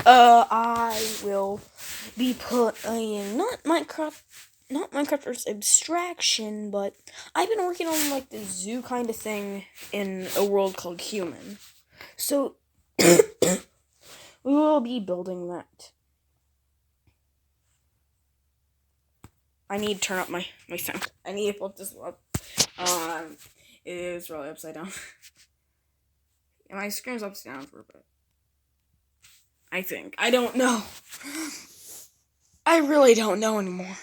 I will be playing not Minecraft Earth's Abstraction, but I've been working on like the zoo kind of thing in a world called Human. So we will be building that. I need to turn up my sound. I need to flip this up. It is really upside down. And my screen's upside down for a bit. I think. I don't know. I really don't know anymore.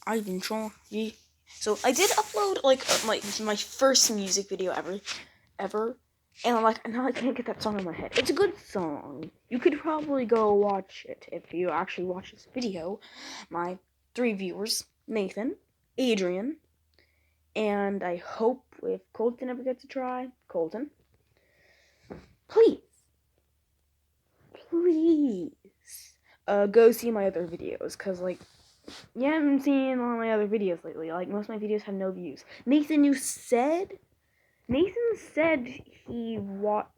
I control ye. So I did upload like my first music video ever, and I'm like, now I can't get that song in my head. It's a good song. You could probably go watch it if you actually watch this video. My 3 viewers: Nathan, Adrian, and I hope if Colton ever gets to try, Colton, please, go see my other videos, cause like. You haven't seen all my other videos lately. Like, most of my videos have no views. Nathan said he watched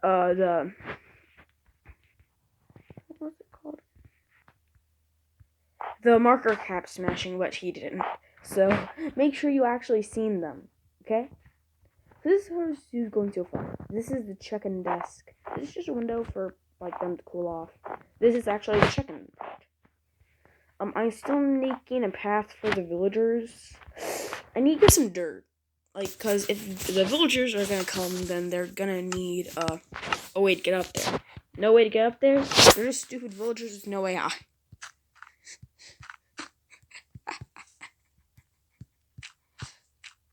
the what's it called? The marker cap smashing, but he didn't. So make sure you actually seen them, okay? This is how the zoo's going so far. This is the check-in desk. This is just a window for like them to cool off. This is actually the check-in part. I'm still making a path for the villagers. I need to get some dirt. Like, cause if the villagers are gonna come, then they're gonna need a way to get up there. No way to get up there? They're just stupid villagers with no AI.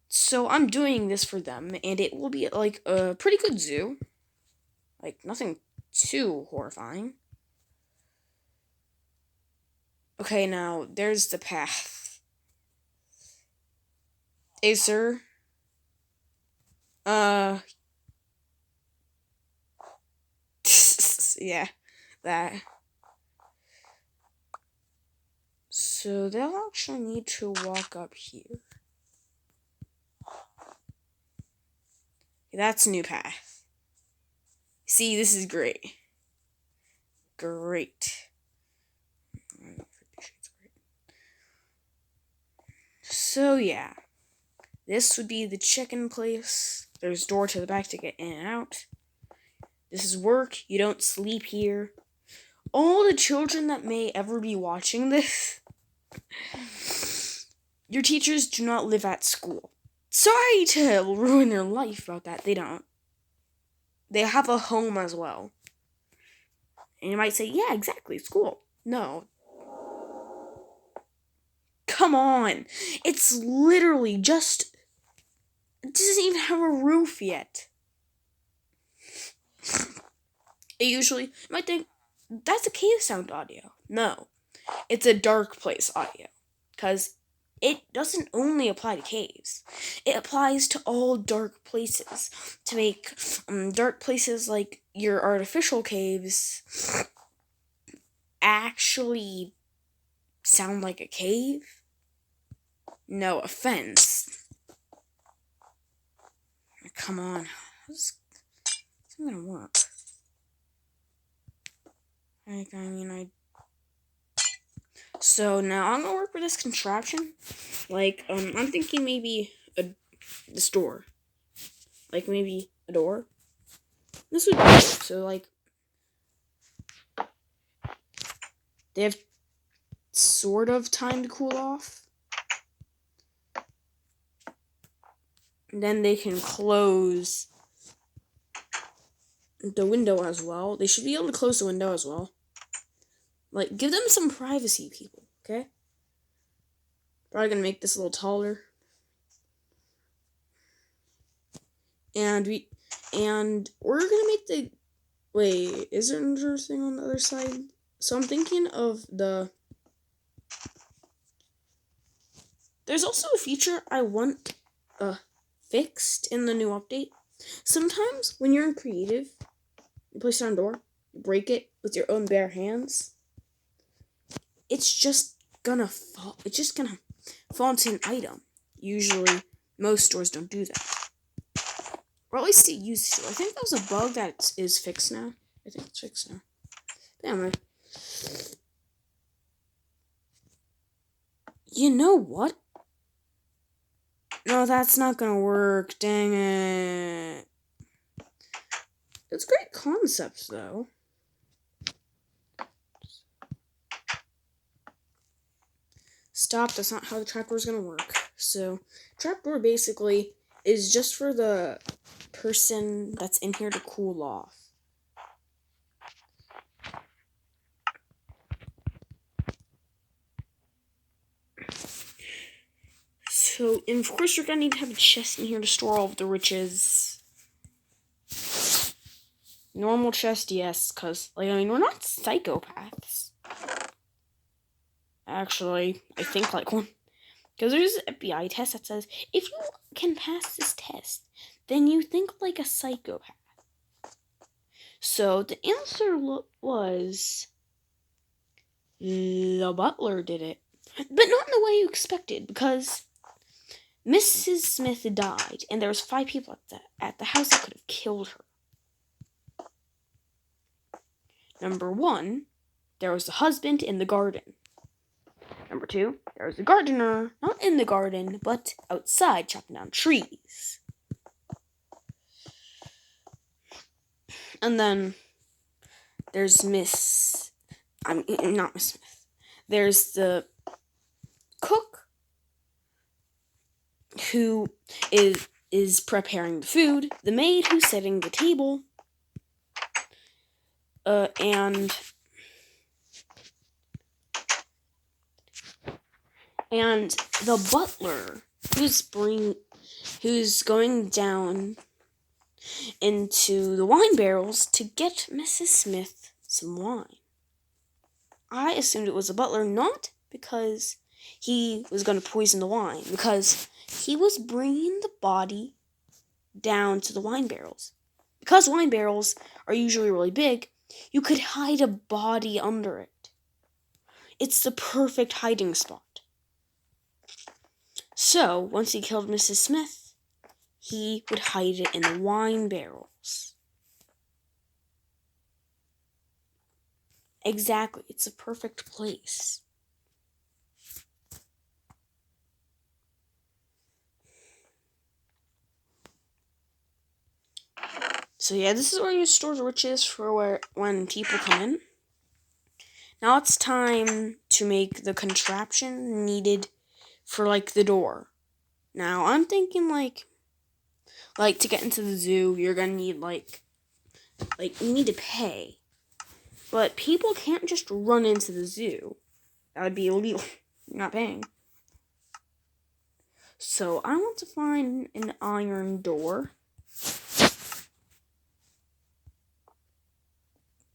So I'm doing this for them, and it will be like a pretty good zoo. Like, nothing too horrifying. Okay, now, there's the path. Hey, sir. Yeah, that. So they'll actually need to walk up here. That's a new path. See, this is great. Great. So yeah, this would be the check-in place. There's a door to the back to get in and out. This is work. You don't sleep here. All the children that may ever be watching this, your teachers do not live at school. Sorry to ruin their life about that. They don't. They have a home as well. And you might say, yeah, exactly, school. No. Come on. It's literally just... It doesn't even have a roof yet. You might think, that's a cave sound audio. No. It's a dark place audio. Because it doesn't only apply to caves. It applies to all dark places. To make dark places like your artificial caves actually sound like a cave. No offense. Come on. It's not gonna work. So now I'm gonna work with this contraption. Like, I'm thinking maybe the store. Like, maybe a door. This would be so, like, they have sort of time to cool off. And then they can close the window as well. They should be able to close the window as well. Like, give them some privacy, people, okay? Probably gonna make this a little taller. And we're gonna make the... Wait, is there another thing on the other side? So I'm thinking of the... There's also a feature I want fixed in the new update. Sometimes when you're in creative, you place it on a door, you break it with your own bare hands. It's just gonna fall. It's just gonna fall into an item. usually most stores don't do that. Or at least it used to. I think that was a bug that is fixed now. I think it's fixed now. But anyway. You know what? No, that's not gonna work. Dang it. It's a great concept, though. Stop, that's not how the trapdoor is gonna work. So, trapdoor basically is just for the person that's in here to cool off. So, and of course, you're gonna need to have a chest in here to store all of the riches. Normal chest, yes, because, like, I mean, we're not psychopaths. Actually, I think like one. Because there's an FBI test that says, if you can pass this test, then you think like a psychopath. So, the answer was... the butler did it. But not in the way you expected, because Mrs. Smith died, and there was 5 people at the house that could have killed her. Number 1, there was the husband in the garden. Number 2, there was the gardener, not in the garden, but outside chopping down trees. And then there's not Miss Smith. There's the cook who is preparing the food, the maid who's setting the table, and the butler who's going down into the wine barrels to get Mrs. Smith some wine. I assumed it was the butler, not because he was going to poison the wine, because he was bringing the body down to the wine barrels. Because wine barrels are usually really big, you could hide a body under it. It's the perfect hiding spot. So, once he killed Mrs. Smith, he would hide it in the wine barrels. Exactly, it's a perfect place. So yeah, this is where you store the riches for when people come in. Now it's time to make the contraption needed for like the door. Now I'm thinking like to get into the zoo, you're gonna need like you need to pay. But people can't just run into the zoo. That would be illegal. You're not paying. So I want to find an iron door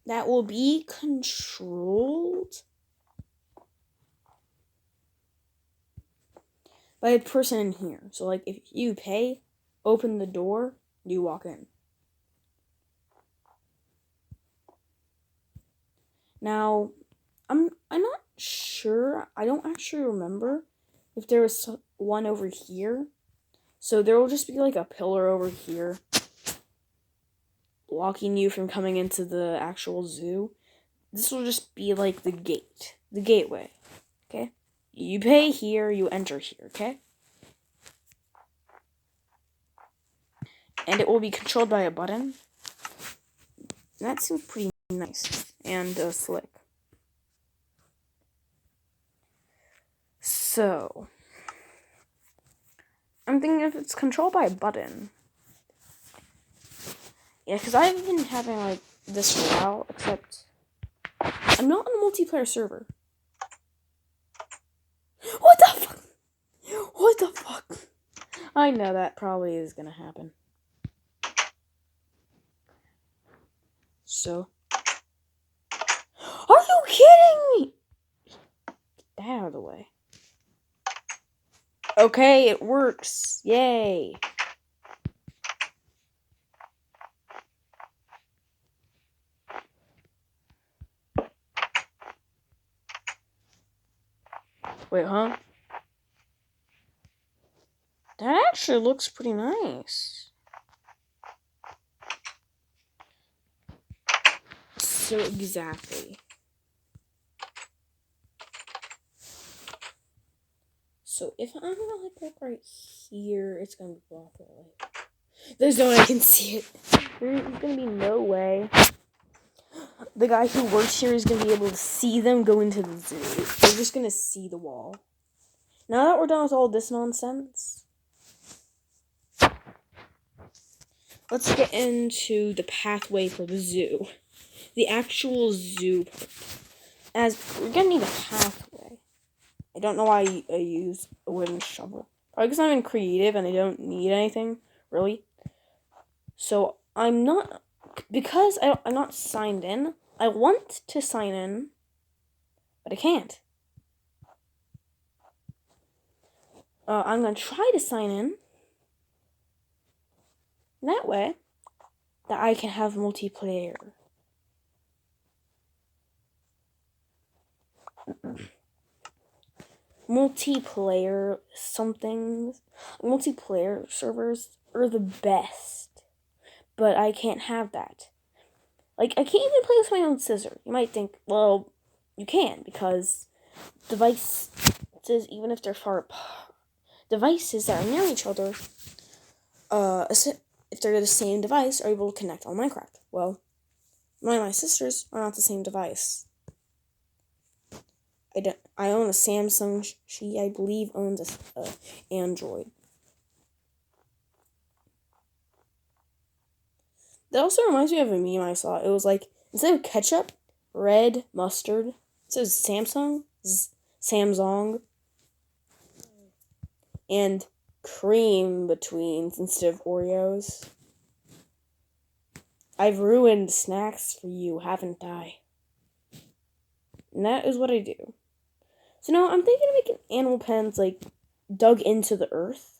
that will be controlled by a person in here. So like if you pay, open the door, you walk in. Now, I'm not sure. I don't actually remember if there was one over here. So there will just be like a pillar over here blocking you from coming into the actual zoo. This will just be like the gateway. Okay? You pay here, you enter here, okay? And it will be controlled by a button. That seems pretty nice and slick. So, I'm thinking if it's controlled by a button. Yeah, because I've been having like this for a while, except I'm not on a multiplayer server. What the fuck? What the fuck? I know that probably is gonna happen. So, are you kidding me? Get that out of the way. Okay, it works. Yay. Wait, huh? That actually looks pretty nice. So exactly. So if I'm gonna like look right here, it's gonna be blocked away. There's no way I can see it. There's gonna be no way the guy who works here is gonna be able to see them go into the zoo. They're just gonna see the wall. Now that we're done with all this nonsense, let's get into the pathway for the zoo. The actual zoo part. As we're gonna need a pathway. I don't know why I use a wooden shovel. Probably because I'm in creative and I don't need anything, really. So I'm not, because I'm not signed in. I want to sign in, but I can't. I'm gonna try to sign in. That way, that I can have multiplayer. Multiplayer servers are the best, but I can't have that. Like, I can't even play with my own scissor. You might think, well, you can, because devices, even if they're far apart, devices that are near each other, if they're the same device, are able to connect on Minecraft. Well, my sisters are not the same device. I own a Samsung. She, I believe, owns a Android. That also reminds me of a meme I saw. It was like, instead of ketchup, red mustard. It says Samsung, and cream between instead of Oreos. I've ruined snacks for you, haven't I? And that is what I do. So now I'm thinking of making animal pens, like, dug into the earth.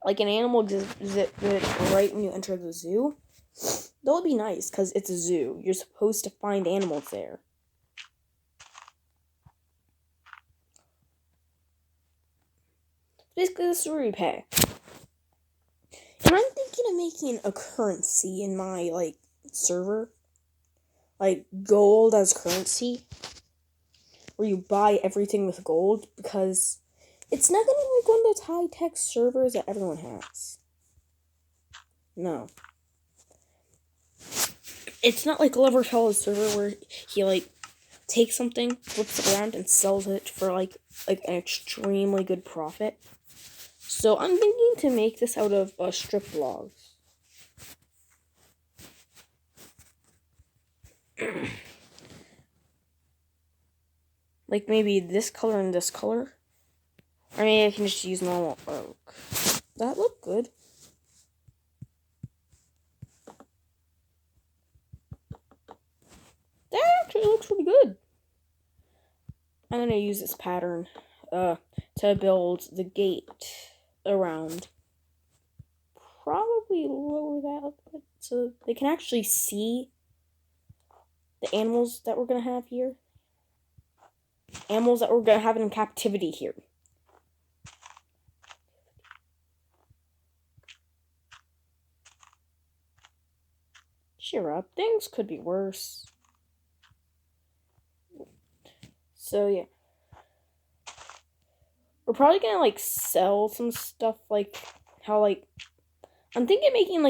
Like an animal exhibit right when you enter the zoo. That would be nice, because it's a zoo. You're supposed to find animals there. Basically, this is where you pay. And I'm thinking of making a currency in my, like, server. Like, gold as currency. Where you buy everything with gold, because it's not going to be like one of those high-tech servers that everyone has. No. It's not like Loverfellow's server where he, like, takes something, flips it around, and sells it for, like an extremely good profit. So I'm thinking to make this out of strip logs. Like maybe this color and this color. Or maybe I can just use normal oak. That looked good. That actually looks pretty good. I'm gonna use this pattern to build the gate around. Probably lower that a bit so they can actually see the animals that we're gonna have here. Animals that we're gonna have in captivity here. Cheer up, things could be worse. So yeah. We're probably gonna like sell some stuff like how like I'm thinking of making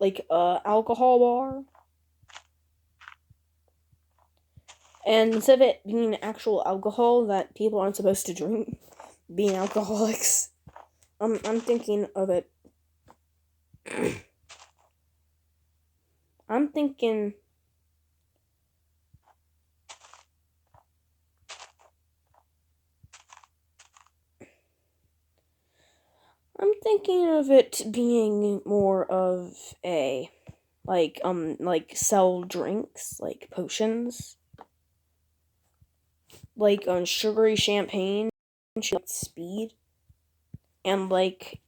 like a alcohol bar. And instead of it being actual alcohol that people aren't supposed to drink, being alcoholics, I'm thinking of it. I'm thinking of it being more of a like sell drinks, like potions, like sugary champagne, speed, and like